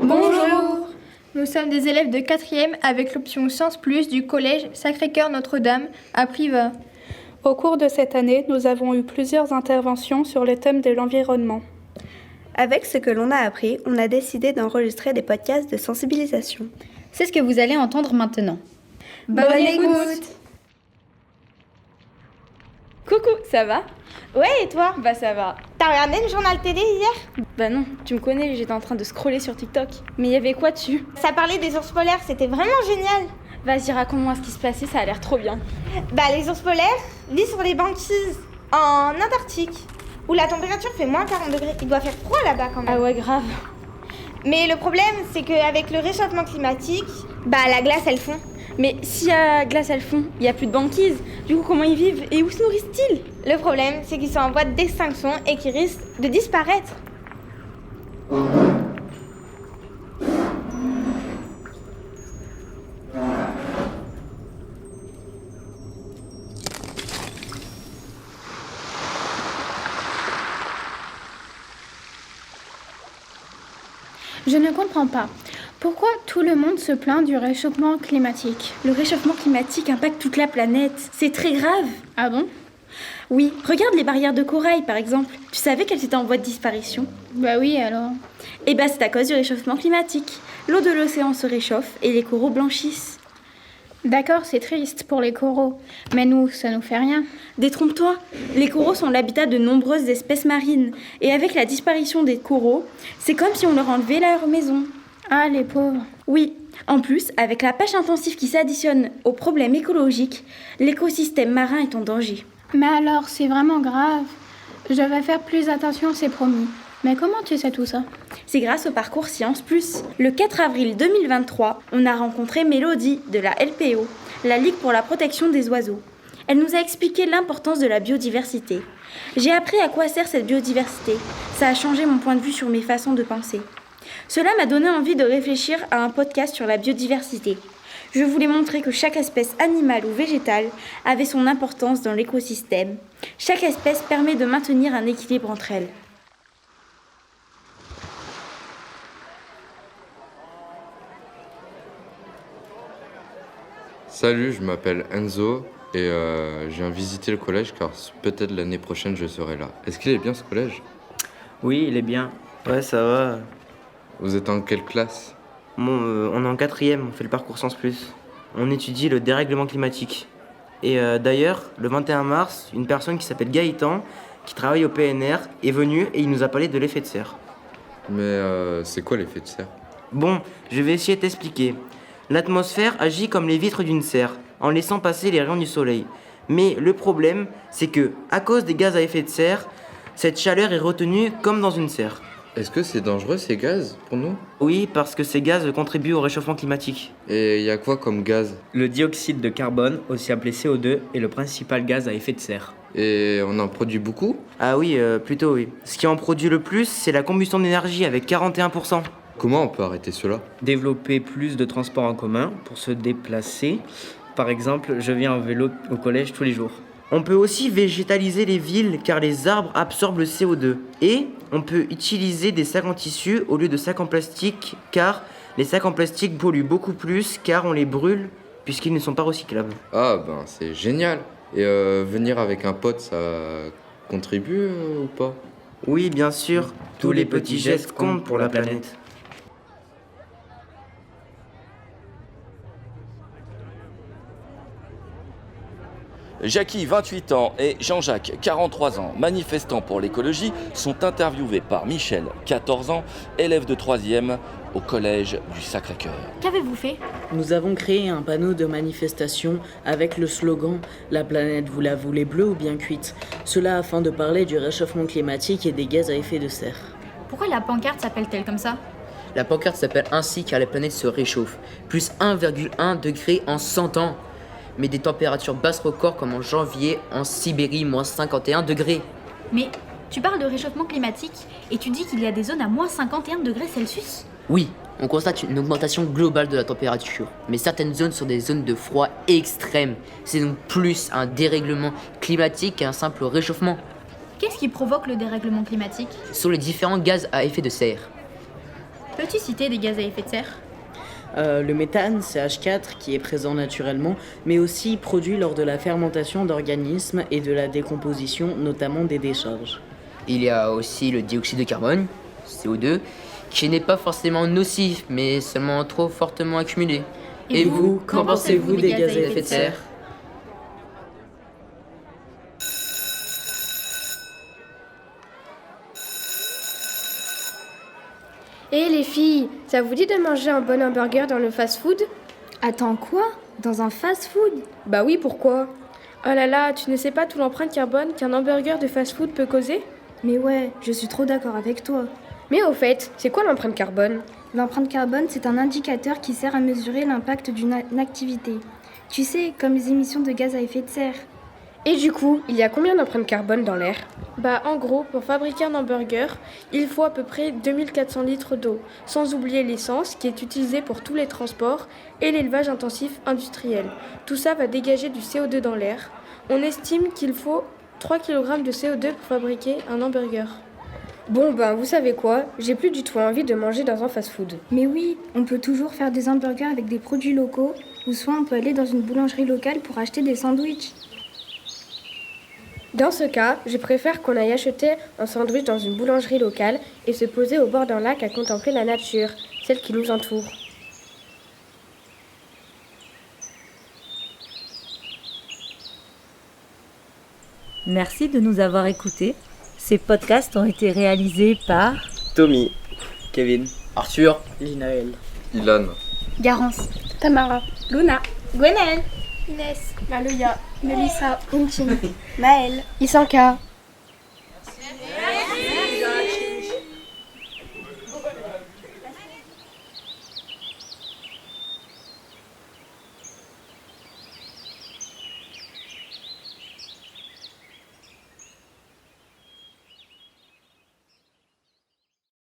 Bonjour. Nous sommes des élèves de 4e avec l'option Sciences Plus du collège Sacré-Cœur Notre-Dame à Privas. Au cours de cette année, nous avons eu plusieurs interventions sur le thème de l'environnement. Avec ce que l'on a appris, on a décidé d'enregistrer des podcasts de sensibilisation. C'est ce que vous allez entendre maintenant. Bonne écoute. Coucou, ça va? Ouais, et toi? Bah ça va. T'as regardé le journal télé hier? Bah non, tu me connais, j'étais en train de scroller sur TikTok. Mais il y avait quoi dessus? Ça parlait des ours polaires, c'était vraiment génial. Vas-y, raconte-moi ce qui se passait, ça a l'air trop bien. Bah les ours polaires vivent sur les banquises en Antarctique, où la température fait moins 40 degrés. Il doit faire froid là-bas quand même. Ah ouais, grave. Mais le problème, c'est qu'avec le réchauffement climatique, bah la glace elle fond. Mais si la glace elle fond, il n'y a plus de banquise. Du coup, comment ils vivent et où se nourrissent-ils? Le problème, c'est qu'ils sont en voie d'extinction et qu'ils risquent de disparaître. Je ne comprends pas. Pourquoi tout le monde se plaint du réchauffement climatique? Le réchauffement climatique impacte toute la planète. C'est très grave. Ah bon? Oui, regarde les barrières de corail par exemple. Tu savais qu'elles étaient en voie de disparition? Bah oui, alors. Eh ben c'est à cause du réchauffement climatique. L'eau de l'océan se réchauffe et les coraux blanchissent. D'accord, c'est triste pour les coraux. Mais nous, ça nous fait rien. Détrompe-toi, les coraux sont l'habitat de nombreuses espèces marines. Et avec la disparition des coraux, c'est comme si on leur enlevait leur maison. Ah, les pauvres. Oui, en plus, avec la pêche intensive qui s'additionne aux problèmes écologiques, l'écosystème marin est en danger. Mais alors, c'est vraiment grave. Je vais faire plus attention, c'est promis. Mais comment tu sais tout ça? C'est grâce au parcours Sciences Plus. Le 4 avril 2023, on a rencontré Mélodie de la LPO, la Ligue pour la protection des oiseaux. Elle nous a expliqué l'importance de la biodiversité. J'ai appris à quoi sert cette biodiversité. Ça a changé mon point de vue sur mes façons de penser. Cela m'a donné envie de réfléchir à un podcast sur la biodiversité. Je voulais montrer que chaque espèce animale ou végétale avait son importance dans l'écosystème. Chaque espèce permet de maintenir un équilibre entre elles. Salut, je m'appelle Enzo et je viens visiter le collège car peut-être l'année prochaine je serai là. Est-ce qu'il est bien ce collège? Oui, il est bien. Ouais, ça va. Vous êtes en quelle classe? Bon, on est en 4e, on fait le parcours Sciences Plus. On étudie le dérèglement climatique. Et d'ailleurs, le 21 mars, une personne qui s'appelle Gaëtan, qui travaille au PNR, est venue et il nous a parlé de l'effet de serre. Mais c'est quoi l'effet de serre? Bon, je vais essayer de t'expliquer. L'atmosphère agit comme les vitres d'une serre, en laissant passer les rayons du soleil. Mais le problème, c'est que, à cause des gaz à effet de serre, cette chaleur est retenue comme dans une serre. Est-ce que c'est dangereux ces gaz pour nous? Oui, parce que ces gaz contribuent au réchauffement climatique. Et il y a quoi comme gaz? Le dioxyde de carbone, aussi appelé CO2, est le principal gaz à effet de serre. Et on en produit beaucoup? Ah oui, plutôt oui. Ce qui en produit le plus, c'est la combustion d'énergie avec 41%. Comment on peut arrêter cela? Développer plus de transports en commun pour se déplacer. Par exemple, je viens en vélo au collège tous les jours. On peut aussi végétaliser les villes car les arbres absorbent le CO2. Et on peut utiliser des sacs en tissu au lieu de sacs en plastique car les sacs en plastique polluent beaucoup plus car on les brûle puisqu'ils ne sont pas recyclables. Ah ben c'est génial. Et venir avec un pote, ça contribue ou pas? Oui, bien sûr. Tous les petits gestes comptent pour la planète. Jackie, 28 ans, et Jean-Jacques, 43 ans, manifestants pour l'écologie, sont interviewés par Michel, 14 ans, élève de 3e au collège du Sacré-Cœur. Qu'avez-vous fait? Nous avons créé un panneau de manifestation avec le slogan « La planète, vous la voulez bleue ou bien cuite ?» Cela afin de parler du réchauffement climatique et des gaz à effet de serre. Pourquoi la pancarte s'appelle-t-elle comme ça? La pancarte s'appelle ainsi car la planète se réchauffe, plus 1,1 degré en 100 ans. Mais des températures basses records comme en janvier en Sibérie, moins 51 degrés. Mais tu parles de réchauffement climatique et tu dis qu'il y a des zones à moins 51 degrés Celsius? Oui, on constate une augmentation globale de la température, mais certaines zones sont des zones de froid extrême. C'est donc plus un dérèglement climatique qu'un simple réchauffement. Qu'est-ce qui provoque le dérèglement climatique? Ce sont les différents gaz à effet de serre. Peux-tu citer des gaz à effet de serre? Le méthane, CH4, qui est présent naturellement, mais aussi produit lors de la fermentation d'organismes et de la décomposition, notamment des décharges. Il y a aussi le dioxyde de carbone, CO2, qui n'est pas forcément nocif, mais seulement trop fortement accumulé. Et vous, qu'en pensez-vous des gaz à effet de serre? Et les filles, ça vous dit de manger un bon hamburger dans le fast-food? Attends, quoi? Dans un fast-food? Bah oui, pourquoi? Oh là là, tu ne sais pas toute l'empreinte carbone qu'un hamburger de fast-food peut causer? Mais ouais, je suis trop d'accord avec toi. Mais au fait, c'est quoi l'empreinte carbone? L'empreinte carbone, c'est un indicateur qui sert à mesurer l'impact d'une activité. Tu sais, comme les émissions de gaz à effet de serre. Et du coup, il y a combien d'empreintes carbone dans l'air? Bah en gros, pour fabriquer un hamburger, il faut à peu près 2400 litres d'eau, sans oublier l'essence qui est utilisée pour tous les transports et l'élevage intensif industriel. Tout ça va dégager du CO2 dans l'air. On estime qu'il faut 3 kg de CO2 pour fabriquer un hamburger. Bon ben, vous savez quoi? J'ai plus du tout envie de manger dans un fast-food. Mais oui, on peut toujours faire des hamburgers avec des produits locaux, ou soit on peut aller dans une boulangerie locale pour acheter des sandwichs. Dans ce cas, je préfère qu'on aille acheter un sandwich dans une boulangerie locale et se poser au bord d'un lac à contempler la nature, celle qui nous entoure. Merci de nous avoir écoutés. Ces podcasts ont été réalisés par Tommy, Kevin, Arthur, Linaël, Ilan, Garance, Tamara, Luna, Gwenaël, Inès, Maloya, Melissa, Untine, Maëlle, Isanka.